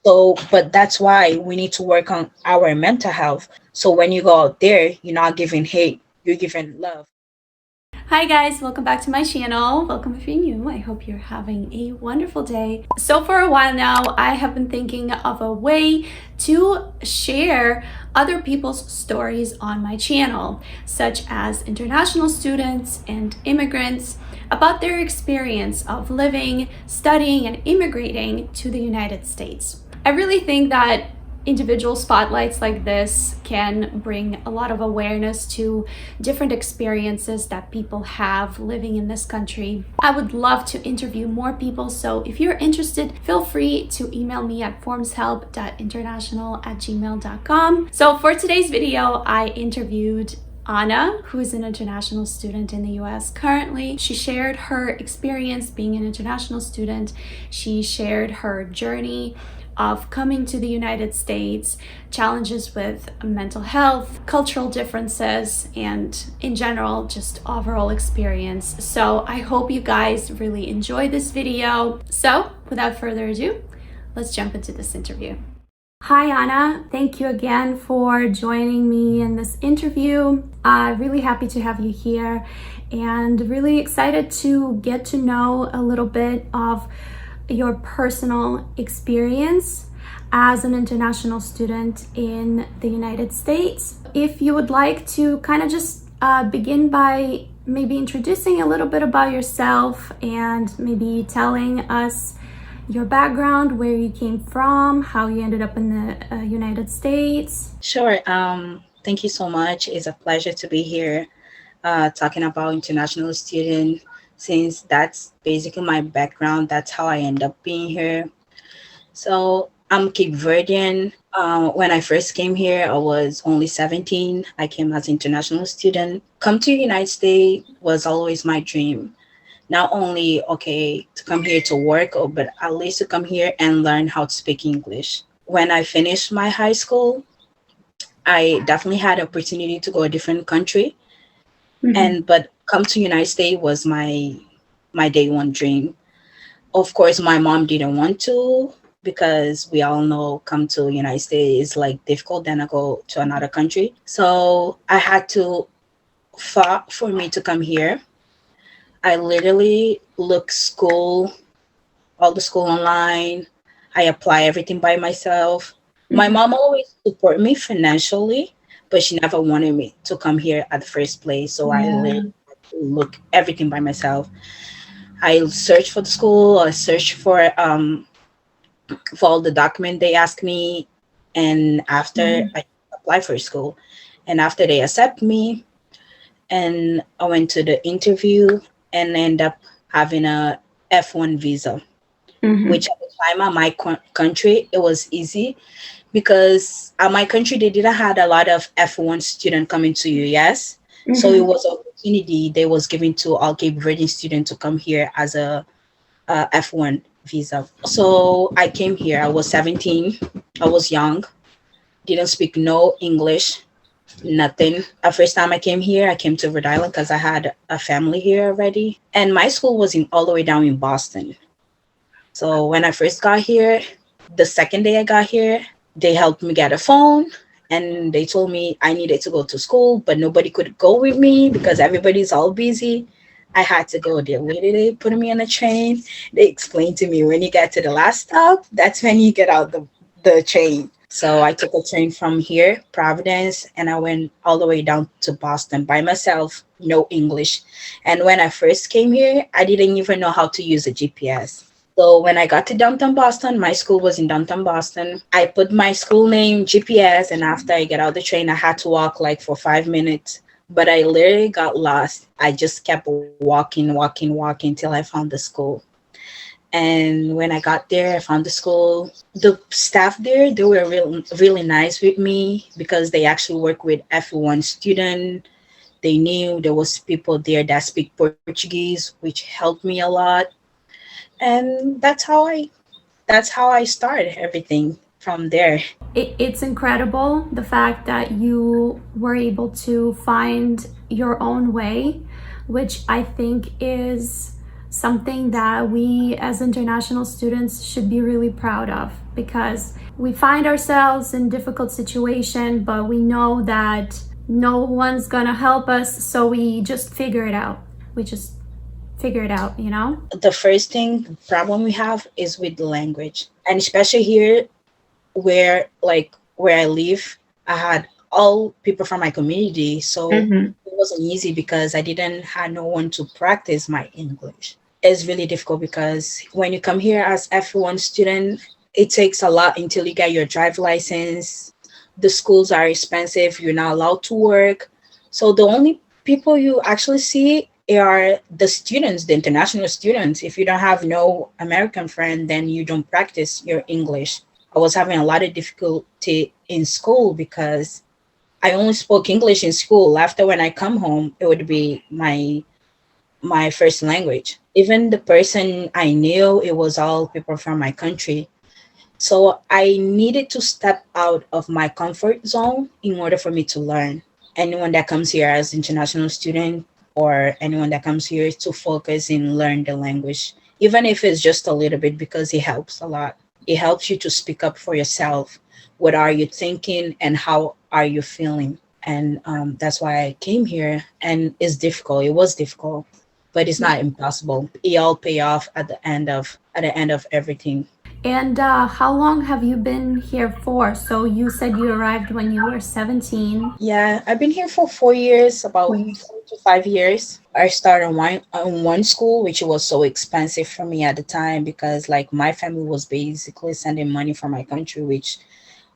So, but that's why we need to work on our mental health. So when you go out there, you're not giving hate, you're giving love. Hi guys, welcome back to my channel. Welcome if you're new. I hope you're having a wonderful day. So for a while now, I have been thinking of a way to share other people's stories on my channel, such as international students and immigrants, about their experience of living, studying, and immigrating to the United States. I really think that individual spotlights like this can bring a lot of awareness to different experiences that people have living in this country. I would love to interview more people, so if you're interested, feel free to email me at formshelp.international@gmail.com. So for today's video, I interviewed Anna, who is an international student in the US currently. She shared her experience being an international student. She shared her journey of coming to the United States, challenges with mental health, cultural differences, and in general, just overall experience. So I hope you guys really enjoy this video. So without further ado, let's jump into this interview. Hi Anna, thank you again for joining me in this interview. I'm really happy to have you here and really excited to get to know a little bit of your personal experience as an international student in the United States. If you would like to kind of just begin by maybe introducing a little bit about yourself and maybe telling us your background, where you came from, how you ended up in the United States. Sure. Thank you so much. It's a pleasure to be here talking about international student, since that's basically my background. That's how I end up being here. So I'm Cape Verdean. When I first came here, I was only 17. I came as an international student. Come to the United States was always my dream. Not only, okay, to come here to work, but at least to come here and learn how to speak English. When I finished my high school, I definitely had an opportunity to go a different country. But come to United States was my day one dream. Of course, my mom didn't want to, because we all know come to United States is like difficult than to go to another country. So I had to fought for me to come here. I literally look school, all the school online. I apply everything by myself. My mom always support me financially, but she never wanted me to come here at the first place. So I literally look everything by myself. I search for the school. I search for all the document they ask me, and after I apply for school, and after they accept me, and I went to the interview and end up having a F1 visa, which at the time at my country it was easy, because at my country they didn't had a lot of F1 student coming to US. So it was an opportunity they was giving to all Cape Verdean students to come here as a F1 visa. So I came here. I was 17. I was young. Didn't speak no English, nothing. The first time I came here, I came to Rhode Island because I had a family here already. And my school was in all the way down in Boston. So when I first got here, the second day I got here, they helped me get a phone. And they told me I needed to go to school, but nobody could go with me because everybody's all busy. I had to go there. Where did they put me on a train? They explained to me when you get to the last stop, that's when you get out the train. So I took a train from here, Providence, and I went all the way down to Boston by myself, no English. And when I first came here, I didn't even know how to use a GPS. So when I got to downtown Boston, my school was in downtown Boston. I put my school name, GPS, and after I get out the train, I had to walk like for 5 minutes. But I literally got lost. I just kept walking till I found the school. And when I got there, I found the school. The staff there, they were really nice with me because they actually work with F1 student. They knew there was people there that speak Portuguese, which helped me a lot. And that's how I started everything from there. It's incredible the fact that you were able to find your own way, which I think is something that we as international students should be really proud of. because we find ourselves in difficult situation, but we know that no one's gonna help us, so we just figure it out. We just figure it out, you know? The first thing problem we have is with the language, and especially here where I live, I had all people from my community, so Mm-hmm. it wasn't easy because I didn't have no one to practice my English. It's really difficult because when you come here as F1 student, it takes a lot until you get your drive license. The schools are expensive, you're not allowed to work. So the only people you actually see are the students, the international students. If you don't have no American friend, then you don't practice your English. I was having a lot of difficulty in school because I only spoke English in school. After when I come home, it would be my first language. Even the person I knew, it was all people from my country. So I needed to step out of my comfort zone in order for me to learn. Anyone that comes here as international student or anyone that comes here to focus and learn the language, even if it's just a little bit, because it helps a lot. It helps you to speak up for yourself. What are you thinking and how are you feeling? And that's why I came here. And it's difficult. It was difficult, but it's not impossible. It all pay off at the end of everything. And how long have you been here for? So you said you arrived when you were 17. Yeah, I've been here for 4 years, about 4 to 5 years. I started on one school, which was so expensive for me at the time because like my family was basically sending money from my country, which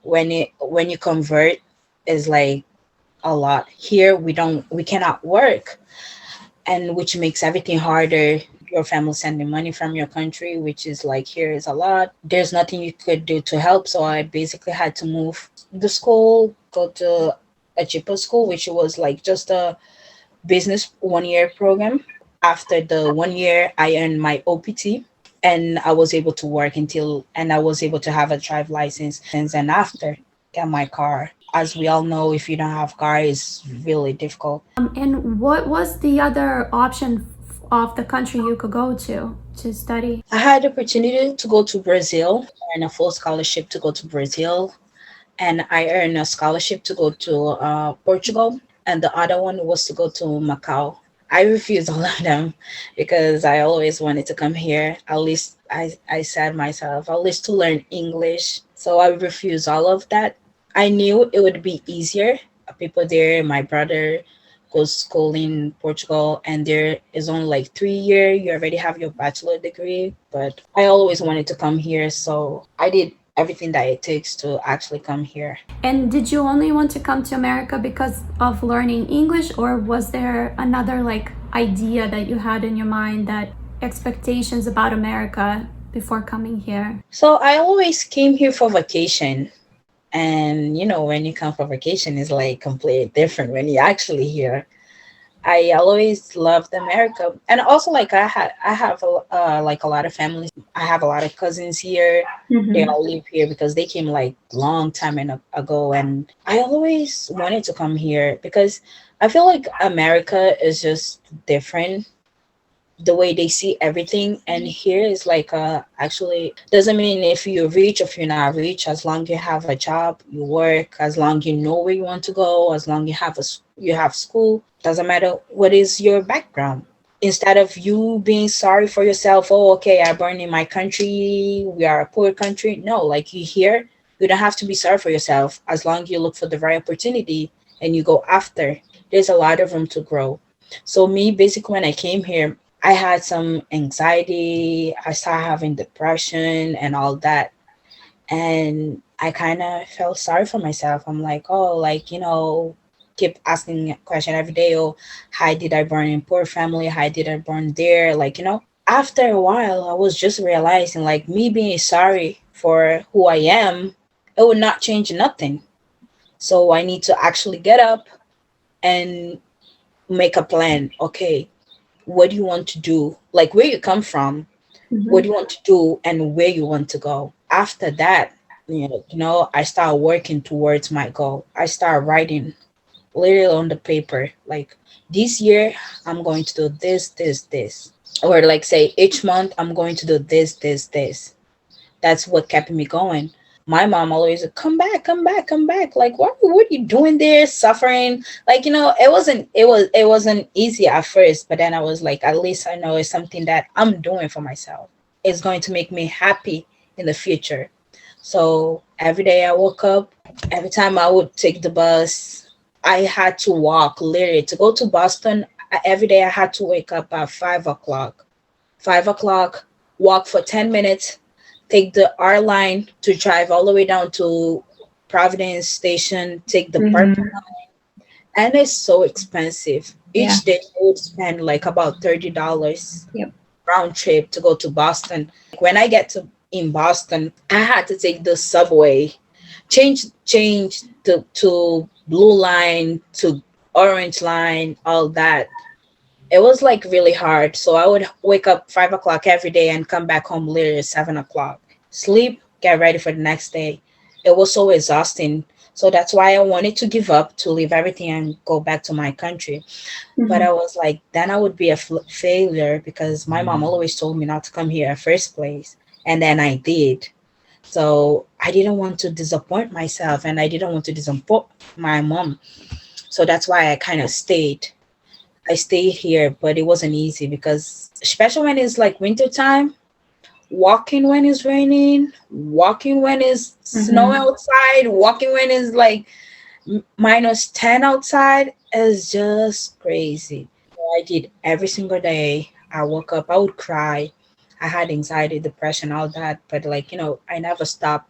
when you convert is like a lot. Here we cannot work, and which makes everything harder. Your family sending money from your country, which is like here is a lot. There's nothing you could do to help, so I basically had to move the school, go to a cheaper school, which was like just a business 1 year program. After the 1 year, I earned my OPT, and I was able to work and I was able to have a drive license, and after get my car. As we all know, if you don't have car, it's really difficult. And what was the other option of the country you could go to study? I had the opportunity to go to Brazil and a full scholarship to go to Brazil, and I earned a scholarship to go to Portugal, and the other one was to go to Macau. I refused all of them because I always wanted to come here. At least I said myself, at least to learn English. So I refused all of that. I knew it would be easier. People there, my brother goes to school in Portugal, and there is only like 3 year. You already have your bachelor degree. But I always wanted to come here, so I did everything that it takes to actually come here. And did you only want to come to America because of learning English, or was there another like idea that you had in your mind, that expectations about America before coming here? So I always came here for vacation. And when you come for vacation, it's like completely different when you're actually here. I always loved America, and also like I have like a lot of families. I have a lot of cousins here. They Mm-hmm. all live here because they came like long time ago, and I always wanted to come here because I feel like America is just different, the way they see everything. And here is like actually doesn't mean if you're rich or if you're not rich. As long you have a job, you work, as long you know where you want to go, as long you have school, doesn't matter what is your background. Instead of you being sorry for yourself, oh okay, I born in my country, we are a poor country. No, like you here, you don't have to be sorry for yourself. As long you look for the right opportunity and you go after, there's a lot of room to grow. So me, basically, when I came here, I had some anxiety. I started having depression and all that. And I kind of felt sorry for myself. I'm like, oh, like, keep asking a question every day. Oh, how did I born in poor family? How did I born there? Like, after a while, I was just realizing like me being sorry for who I am, it would not change nothing. So I need to actually get up and make a plan. Okay, what do you want to do? Like where you come from, what do Mm-hmm. you want to do, and where you want to go. After that, I start working towards my goal. I start writing literally on the paper, like this year I'm going to do this, this, this. Or like say each month I'm going to do this, this, this. That's what kept me going. My mom always said, come back, come back, come back. Like, what are you doing there suffering? Like, it wasn't easy at first, but then I was like, at least I know it's something that I'm doing for myself. It's going to make me happy in the future. So every day I woke up, every time I would take the bus, I had to walk literally to go to Boston. Every day I had to wake up at 5 o'clock. 5 o'clock, walk for 10 minutes, take the R line to drive all the way down to Providence Station, take the purple, Mm-hmm. and it's so expensive. Yeah. Each day I would spend like about $30 Yep. round trip to go to Boston. When I get to in Boston, I had to take the subway, change to blue line to orange line, all that. It was like really hard. So I would wake up 5 o'clock every day and come back home later at 7 o'clock. Sleep, get ready for the next day. It was so exhausting. So that's why I wanted to give up, to leave everything and go back to my country. But Mm-hmm. I was like, then I would be a failure because my mom always told me not to come here at first place. And then I did. So I didn't want to disappoint myself and I didn't want to disappoint my mom. So that's why I kind of stayed. I stayed here, but it wasn't easy because, especially when it's like winter time, walking when it's raining, walking when it's snow Mm-hmm. outside, walking when it's like minus 10 outside is just crazy. I did every single day. I woke up, I would cry. I had anxiety, depression, all that. But like, I never stopped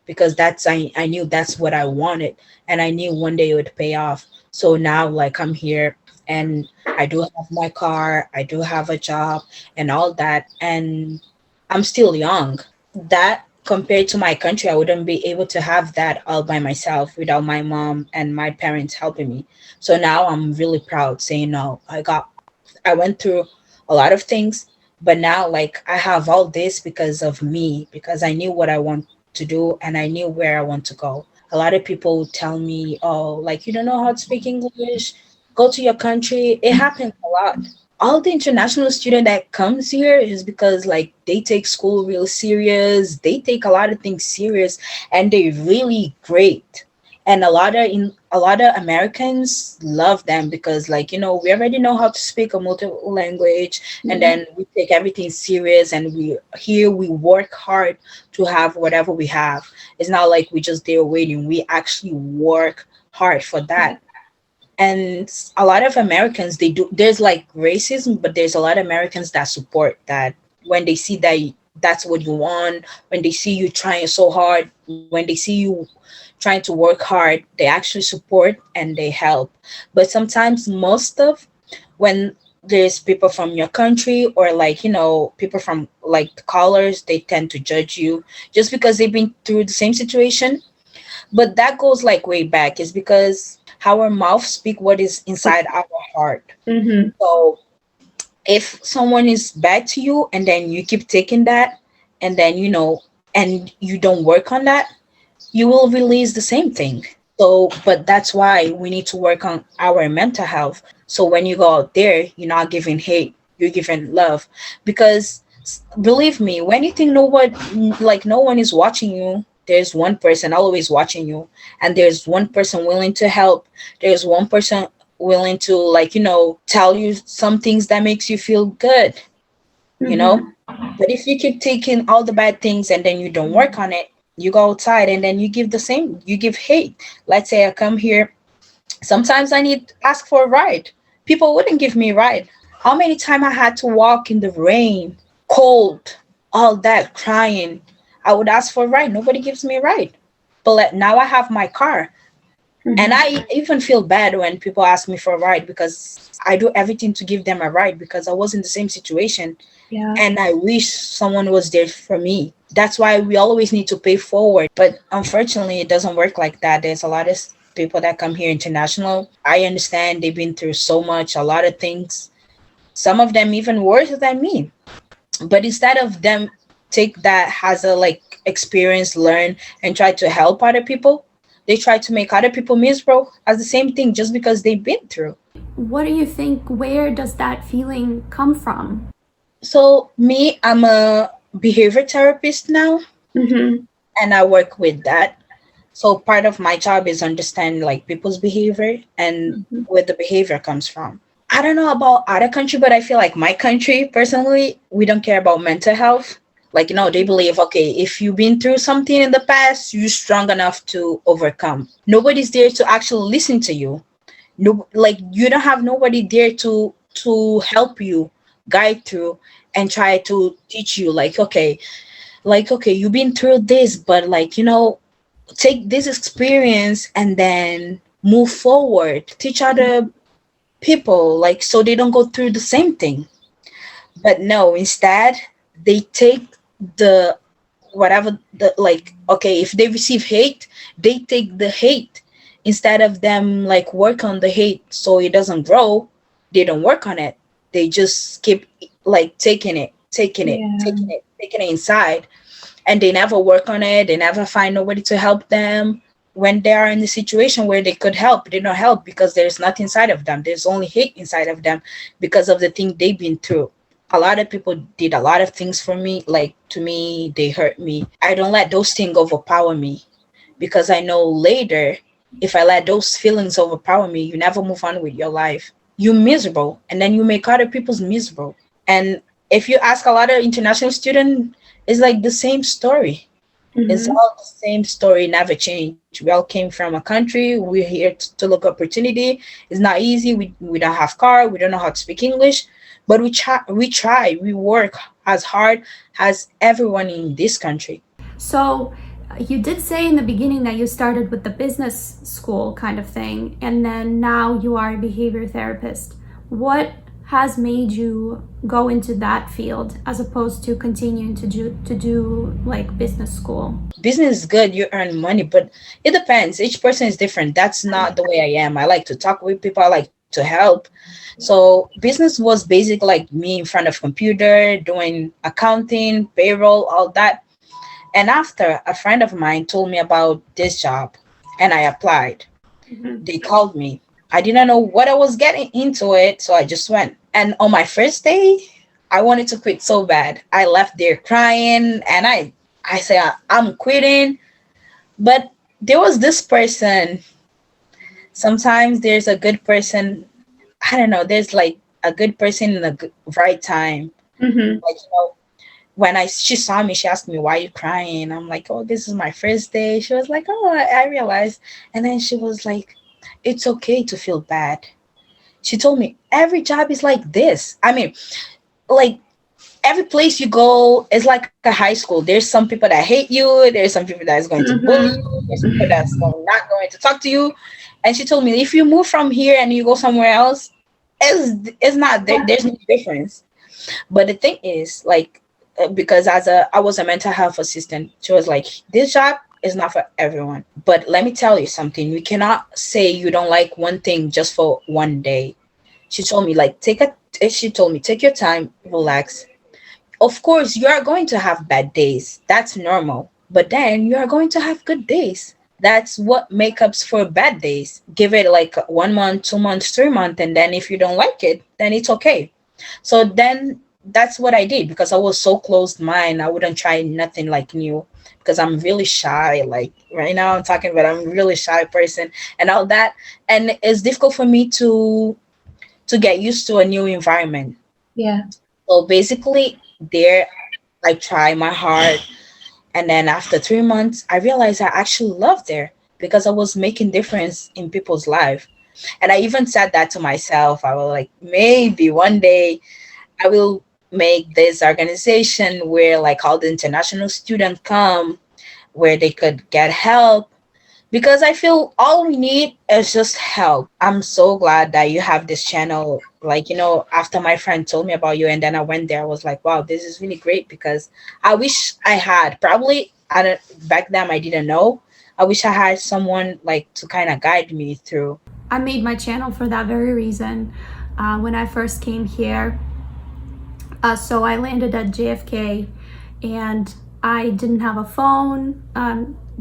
because I knew that's what I wanted. And I knew one day it would pay off. So now like I'm here and I do have my car, I do have a job and all that. And I'm still young. That compared to my country, I wouldn't be able to have that all by myself without my mom and my parents helping me. So now I'm really proud saying no. I went through a lot of things, but now like I have all this because of me, because I knew what I want to do and I knew where I want to go. A lot of people tell me, oh, like you don't know how to speak English, go to your country. It happens a lot. All the international student that comes here is because like they take school real serious, they take a lot of things serious, and they're really great. And a lot of Americans love them because like we already know how to speak a multiple language, and Yeah. then we take everything serious, and we work hard to have whatever we have. It's not like we just there waiting, we actually work hard for Yeah. that. And a lot of Americans, they do, there's like racism, but there's a lot of Americans that support that. When they see that that's what you want, when they see you trying so hard, when they see you trying to work hard, they actually support and they help. But sometimes, most of when there's people from your country, or like people from like the colors, they tend to judge you just because they've been through the same situation. But that goes like way back. Is because our mouth speak what is inside our heart. Mm-hmm. So if someone is bad to you and then you keep taking that, and then and you don't work on that, you will release the same thing. So but that's why we need to work on our mental health. So when you go out there, you're not giving hate, you're giving love. Because believe me, when you think no one is watching you, there's one person always watching you, and there's one person willing to help. There's one person willing to tell you some things that makes you feel good you know Mm-hmm. but if you keep taking all the bad things and then you don't work on it, you go outside and then you give hate. Let's say I come here, sometimes I need to ask for a ride. People wouldn't give me a ride. How many times I had to walk in the rain, cold, all that, crying. I would ask for a ride. Nobody gives me a ride. But now I have my car. And Mm-hmm. I even feel bad when people ask me for a ride because I do everything to give them a ride because I was in the same situation Yeah. and I wish someone was there for me. That's why we always need to pay forward. But unfortunately, it doesn't work like that. There's a lot of people that come here international. I understand they've been through so much, a lot of things. Some of them even worse than me. But instead of them take that as a experience, learn, and try to help other people, they try to make other people miserable as the same thing just because they've been through. What do you think? Where does that feeling come from? So me, I'm a behavior therapist now. Mm-hmm. and I work with that. So part of my job is understand like people's behavior and Mm-hmm. where the behavior comes from. I don't know about other country, but I feel like my country personally, we don't care about mental health. Like, they believe, okay, if you've been through something in the past, you're strong enough to overcome. Nobody's there to actually listen to you. No, like you don't have nobody there to help you guide through and try to teach you like okay, you've been through this, but like take this experience and then move forward, teach other people like so they don't go through the same thing. But no, instead they take the whatever the like okay, if they receive hate, they take the hate instead of them like work on the hate so it doesn't grow. They don't work on it. They just keep like Yeah. taking it inside, and they never work on it. They never find nobody to help them. When they are in the situation where they could help, they don't help because there's nothing inside of them. There's only hate inside of them because of the thing they've been through. A lot of people did a lot of things for me, like to me, they hurt me. I don't let those things overpower me because I know later, if I let those feelings overpower me, you never move on with your life. You're miserable, and then you make other people's miserable. And if you ask a lot of international students, it's like the same story. It's Mm-hmm. all the same story, never change. We all came from a country. We're here to look opportunity. It's not easy. We don't have car. We don't know how to speak English, but we try. We work as hard as everyone in this country. So you did say in the beginning that you started with the business school kind of thing, and then now you are a behavior therapist. What has made you go into that field as opposed to continuing to do like business school? Business is good. You earn money, but it depends. Each person is different. That's not the way I am. I like to talk with people. I like to help. So business was basically like me in front of computer doing accounting, payroll, all that. And after a friend of mine told me about this job and I applied, Mm-hmm. they called me. I didn't know what I was getting into it, so I just went. And on my first day, I wanted to quit so bad. I left there crying and I said I'm quitting. But there was this person. Sometimes there's a good person. I don't know, there's like a good person in the right time. Mm-hmm. Like when she saw me, she asked me, "Why are you crying?" I'm like, "Oh, this is my first day." She was like, "Oh, I realized," and then she was like, "It's okay to feel bad." She told me every job is like this. I mean, like every place you go is like a high school. There's some people that hate you. There's some people that's going to bully you. There's people that's not going to talk to you. And she told me if you move from here and you go somewhere else, it's not there. There's no difference. But the thing is, like, because I was a mental health assistant, she was like, this job is not for everyone. But let me tell you something. You cannot say you don't like one thing just for one day. She told me like she told me take your time, relax. Of course, you are going to have bad days. That's normal. But then you are going to have good days. That's what makes up for bad days. Give it like 1 month, 2 months, 3 months, and then if you don't like it, then it's okay. So then that's what I did because I was so closed mind. I wouldn't try nothing like new because I'm really shy. Like right now I'm talking about I'm a really shy person and all that. And it's difficult for me to get used to a new environment. Yeah. So basically there I try my hard, and then after 3 months I realized I actually loved there because I was making difference in people's life. And I even said that to myself. I was like, maybe one day I will make this organization where like all the international students come, where they could get help, because I feel all we need is just help. I'm so glad that you have this channel. Like, after my friend told me about you and then I went there, I was like, wow, this is really great because I wish I had probably I don't back then I didn't know. I wish I had someone like to kind of guide me through. I made my channel for that very reason. When I first came here, so I landed at JFK, and I didn't have a phone,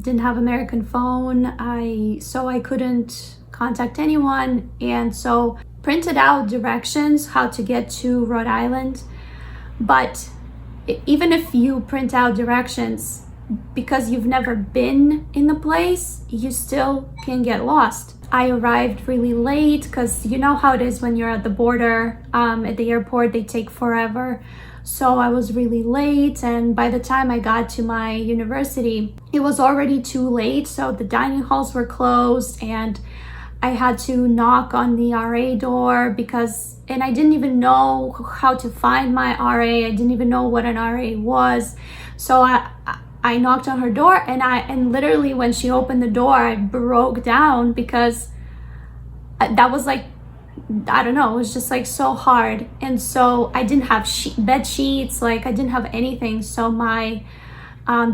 didn't have American phone. I couldn't contact anyone, and so printed out directions how to get to Rhode Island. But even if you print out directions, because you've never been in the place, you still can get lost. I arrived really late because you know how it is when you're at the border, at the airport, they take forever. So I was really late, and by the time I got to my university, it was already too late. So the dining halls were closed, and I had to knock on the RA door and I didn't even know how to find my RA. I didn't even know what an RA was. So I knocked on her door, and literally when she opened the door, I broke down because that was like, I don't know, it was just like so hard. And so I didn't have bed sheets, like I didn't have anything. So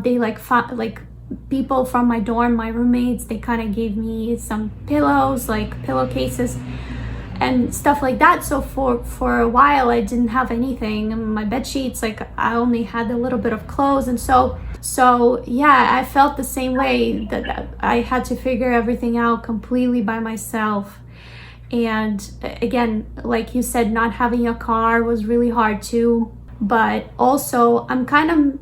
they like people from my dorm, my roommates, they kind of gave me some pillows, like pillowcases and stuff like that. So for a while I didn't have anything. And my bed sheets, like I only had a little bit of clothes. And so yeah, I felt the same way, that I had to figure everything out completely by myself. And again, like you said, not having a car was really hard too. But also, I'm kind of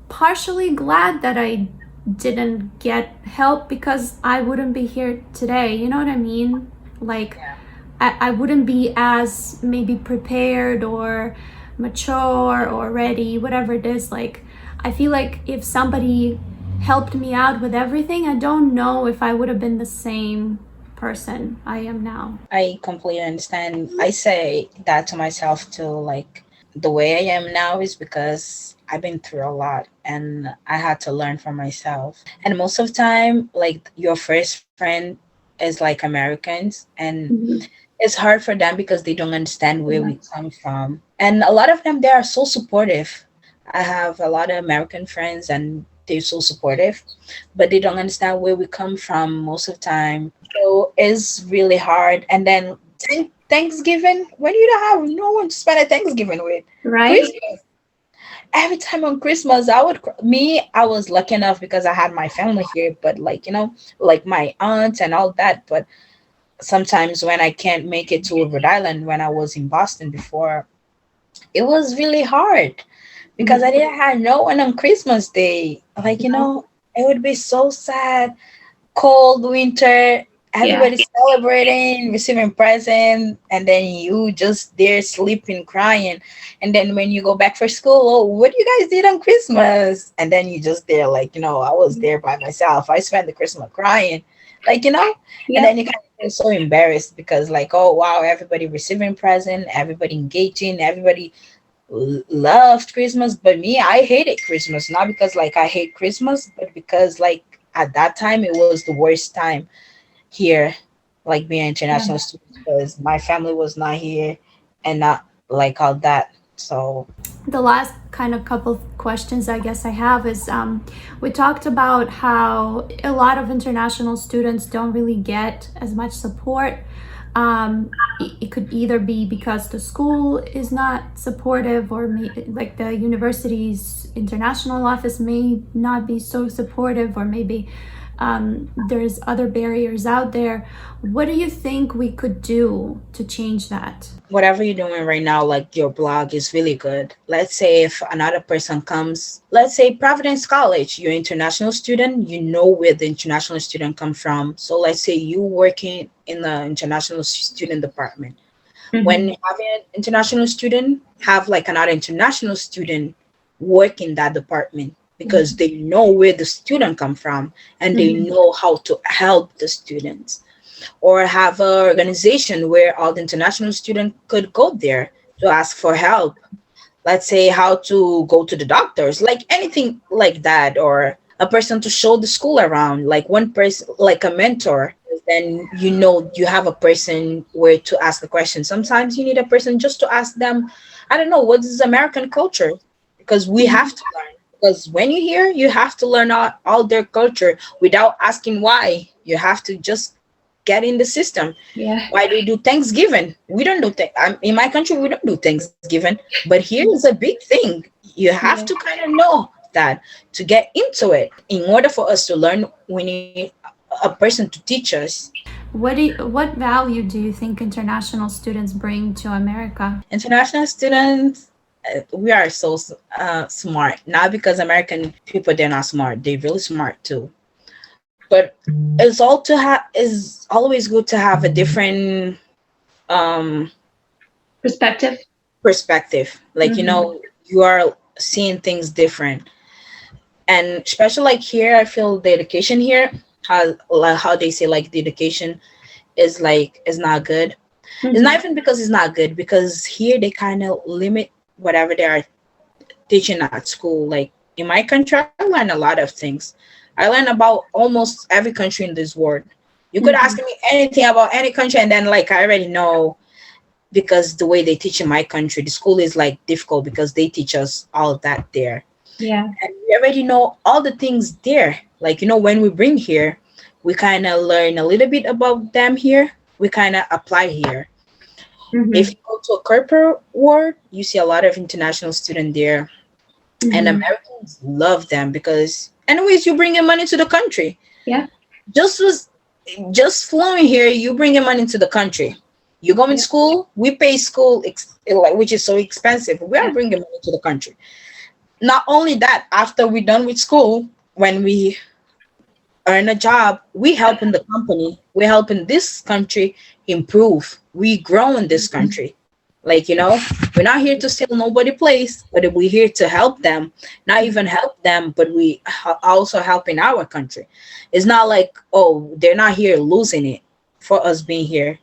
partially glad that I didn't get help, because I wouldn't be here today. You know what I mean? Like, I wouldn't be as maybe prepared or mature or ready, whatever it is. Like, I feel like if somebody helped me out with everything, I don't know if I would have been the same person I am now. I completely understand. I say that to myself too. Like, the way I am now is because I've been through a lot and I had to learn for myself. And most of the time, like, your first friend is like Americans, and it's hard for them because they don't understand where we come from. And a lot of them, they are so supportive. I have a lot of American friends and they're so supportive, but they don't understand where we come from most of the time. So it's really hard. And then Thanksgiving, when you don't have no one to spend a Thanksgiving with. Right? Christmas. Every time on Christmas, I was lucky enough because I had my family here, but like, like my aunt and all that. But sometimes when I can't make it to Rhode Island, when I was in Boston before, it was really hard because I didn't have no one on Christmas Day. Like, it would be so sad, cold winter, everybody's celebrating, receiving presents, and then you just there sleeping, crying. And then when you go back for school, oh, what do you guys did on Christmas? And then you just there, like, I was there by myself. I spent the Christmas crying, like, and then you kind of feel so embarrassed because, like, oh, wow, everybody receiving present, everybody engaging, everybody loved Christmas. But me, I hated Christmas, not because like I hate Christmas, but because like at that time it was the worst time here, like being international student, because my family was not here and not like all that. So The last kind of couple of questions I guess I have is, we talked about how a lot of international students don't really get as much support. It could either be because the school is not supportive, or like the university's international office may not be so supportive, or maybe there's other barriers out there. What do you think we could do to change that? whatever you're doing right now, like your blog is really good. Let's say if another person comes, let's say Providence College, you're an international student, you know where the international student come from. So let's say you working in the international student department. When having an international student, have like another international student work in that department, because they know where the student come from and they know how to help the students. Or have an organization where all the international students could go there to ask for help. Let's say how to go to the doctors, like anything like that, or a person to show the school around, like one person, like a mentor. Then you have a person where to ask a question. Sometimes you need a person just to ask them, I don't know, what is American culture? Because we have to learn. Because when you're here, you have to learn all their culture without asking why. You have to just get in the system. Yeah. Why they do Thanksgiving? We don't do in my country. We don't do Thanksgiving, but here is a big thing. You have to kind of know that to get into it. In order for us to learn, we need a person to teach us. What value do you think international students bring to America? International students, we are so smart. Not because American people they're not smart. They're really smart too. But is always good to have a different um Perspective. perspective. Like, Mm-hmm. you are seeing things different. And especially like here, I feel the education here, how they say like the education is not good. It's Mm-hmm. not even because it's not good, because here they kind of limit whatever they are teaching at school. Like in my country, I learned a lot of things. I learned about almost every country in this world. You could ask Mm-hmm. me anything about any country, and then like I already know, because the way they teach in my country, the school is like difficult because they teach us all of that there. Yeah. And we already know all the things there. Like, when we bring here, we kind of learn a little bit about them here. We kind of apply here. If Mm-hmm. you go to a corporate world, you see a lot of international students there, and Mm-hmm. Americans love them because, anyways, you bring in money to the country. Yeah. Just was just flowing here, you bring in money to the country. You go in Yeah. school, we pay school, like, which is so expensive. We are Yeah. bringing money to the country. Not only that, after we're done with school, when we earn a job, we helping the company, we helping this country improve. We grow in this Mm-hmm. country. Like, we're not here to steal nobody place, but we're here to help them. Not even help them, but we also helping our country. It's not like, oh, they're not here losing it for us being here.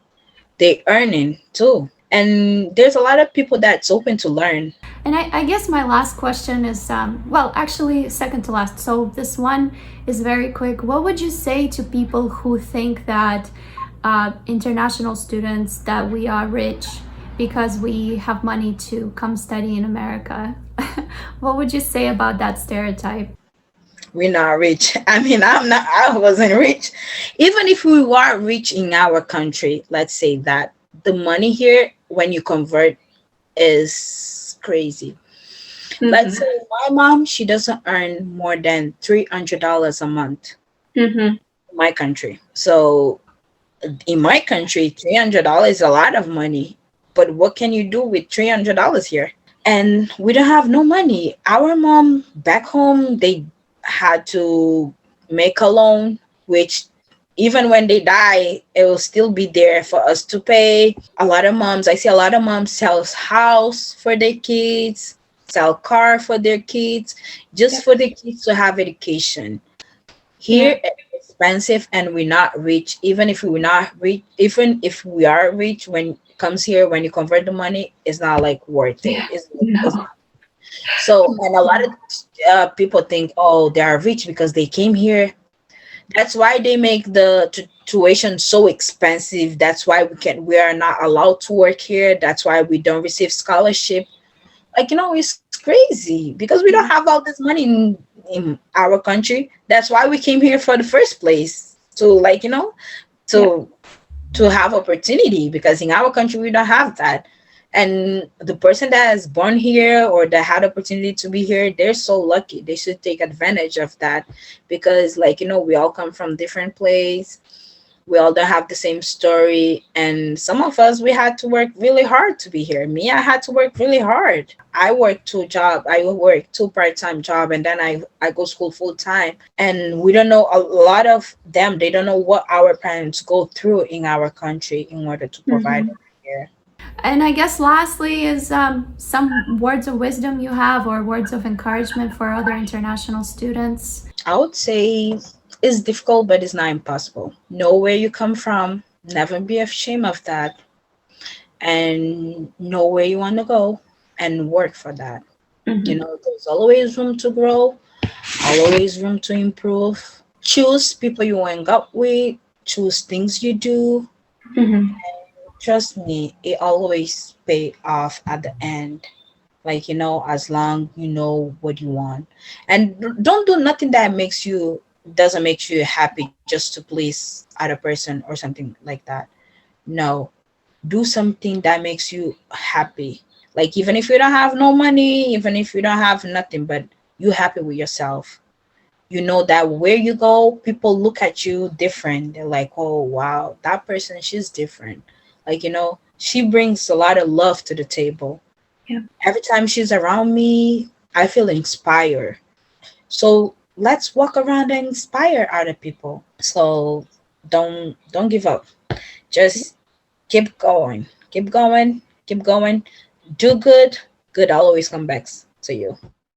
They earning too. And there's a lot of people that's open to learn. And I guess my last question is, well, actually, second to last. So this one is very quick. What would you say to people who think that international students, that we are rich because we have money to come study in America? What would you say about that stereotype? We're not rich. I mean, I wasn't rich. Even if we were rich in our country, let's say that the money here, when you convert, is crazy. Let's Mm-hmm. say my mom, she doesn't earn more than $300 a month Mm-hmm. in my country. So in my country, $300 is a lot of money. But what can you do with $300 here? And we don't have no money. Our mom back home, they had to make a loan, which even when they die, it will still be there for us to pay. A lot of moms, I see a lot of moms sells house for their kids, sell car for their kids, just Yep. for the kids to have education. Yeah. Here it's expensive and we're not rich. Even if we are rich, when it comes here, when you convert the money, it's not like worth it. Yeah. It's No. not. So, and a lot of people think, oh, they are rich because they came here. That's why they make the tuition so expensive. That's why we are not allowed to work here. That's why we don't receive scholarship. Like, it's crazy because we don't Yeah. have all this money in our country. That's why we came here for the first place, to, like, Yeah. to have opportunity, because in our country we don't have that. And the person that is born here or that had opportunity to be here, they're so lucky. They should take advantage of that, because, like, we all come from different place. We all don't have the same story, and some of us, we had to work really hard to be here. Me, I had to work really hard. I work two part-time job, and then I go school full-time. And we don't know, a lot of them, they don't know what our parents go through in our country in order to provide Mm-hmm. them here. And I guess lastly is some words of wisdom you have, or words of encouragement for other international students. I would say it's difficult, but it's not impossible. Know where you come from, never be ashamed of that, and know where you want to go and work for that. Mm-hmm. There's always room to grow, always room to improve. Choose people you hang up with, choose things you do. Mm-hmm. Trust me, it always pay off at the end. Like, as long you know what you want. And don't do nothing that doesn't make you happy just to please other person or something like that. No, do something that makes you happy. Like, even if you don't have no money, even if you don't have nothing, but you happy with yourself. You know that where you go, people look at you different. They're like, oh wow, that person, she's different. Like, she brings a lot of love to the table. Yeah. Every time she's around me, I feel inspired. So let's walk around and inspire other people. So don't give up. Just keep going. Keep going. Keep going. Do good. Good always come back to you.